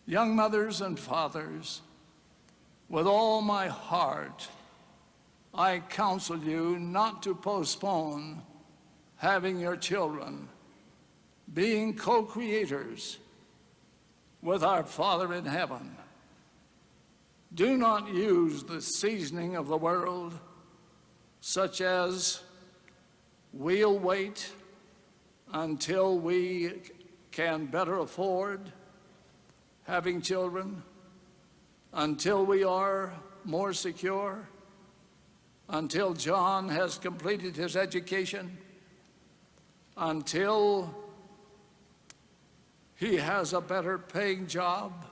Young mothers and fathers, with all my heart, I counsel you not to postpone having your children, being co-creators with our Father in heaven. Do not use the seasoning of the world, such as we'll wait until we can better afford having children, until we are more secure, until John has completed his education, until he has a better paying job,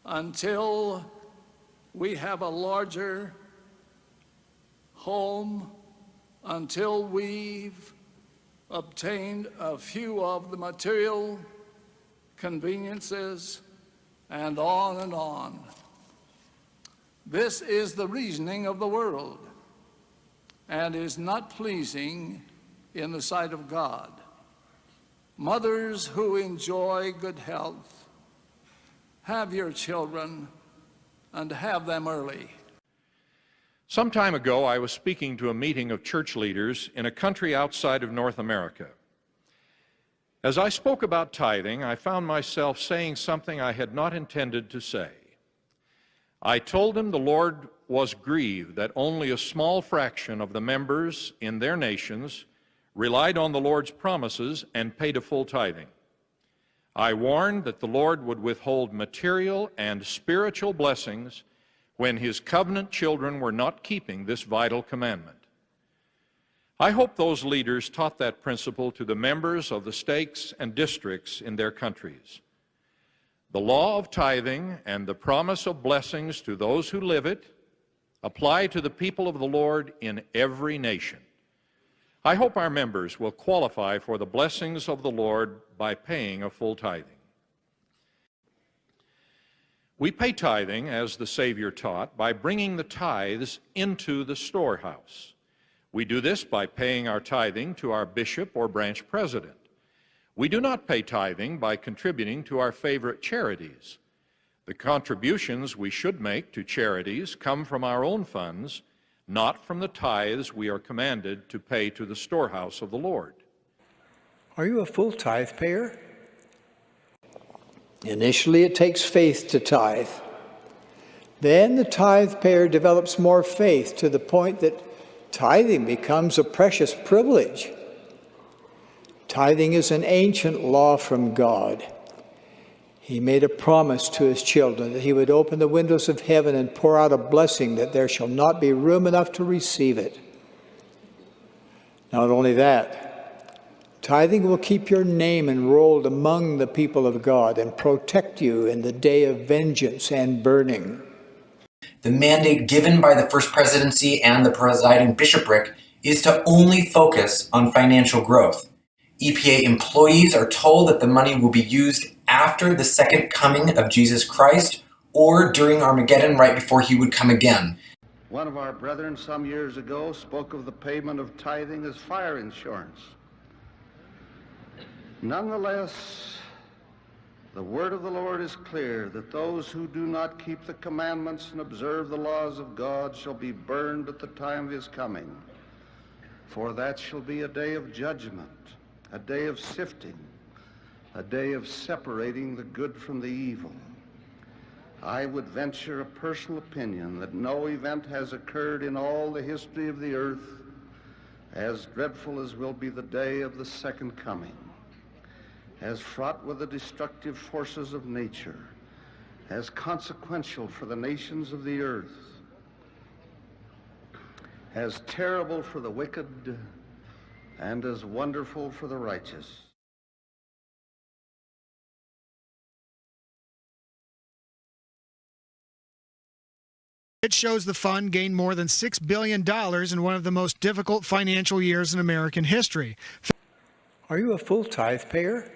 until we have a larger home, until we've obtained a few of the material conveniences, and on and on. This is the reasoning of the world and is not pleasing in the sight of God. Mothers who enjoy good health, have your children and have them early. Some time ago, I was speaking to a meeting of church leaders in a country outside of North America. As I spoke about tithing, I found myself saying something I had not intended to say. I told them the Lord was grieved that only a small fraction of the members in their nations relied on the Lord's promises and paid a full tithing. I warned that the Lord would withhold material and spiritual blessings when his covenant children were not keeping this vital commandment. I hope those leaders taught that principle to the members of the states and districts in their countries. The law of tithing and the promise of blessings to those who live it apply to the people of the Lord in every nation. I hope our members will qualify for the blessings of the Lord by paying a full tithing. We pay tithing, as the Savior taught, by bringing the tithes into the storehouse. We do this by paying our tithing to our bishop or branch president. We do not pay tithing by contributing to our favorite charities. The contributions we should make to charities come from our own funds, not from the tithes we are commanded to pay to the storehouse of the Lord. Are you a full tithe payer? Initially, it takes faith to tithe. Then the tithe payer develops more faith to the point that tithing becomes a precious privilege. Tithing is an ancient law from God. He made a promise to his children that he would open the windows of heaven and pour out a blessing that there shall not be room enough to receive it. Not only that, tithing will keep your name enrolled among the people of God and protect you in the day of vengeance and burning. The mandate given by the First Presidency and the presiding bishopric is to only focus on financial growth. EPA employees are told that the money will be used after the second coming of Jesus Christ or during Armageddon right before he would come again. One of our brethren some years ago spoke of the payment of tithing as fire insurance. Nonetheless, the word of the Lord is clear that those who do not keep the commandments and observe the laws of God shall be burned at the time of his coming. For that shall be a day of judgment, a day of sifting, a day of separating the good from the evil. I would venture a personal opinion that no event has occurred in all the history of the earth as dreadful as will be the day of the second coming, as fraught with the destructive forces of nature, as consequential for the nations of the earth, as terrible for the wicked, and as wonderful for the righteous. It shows the fund gained more than $6 billion in one of the most difficult financial years in American history. Are you a full tithe payer?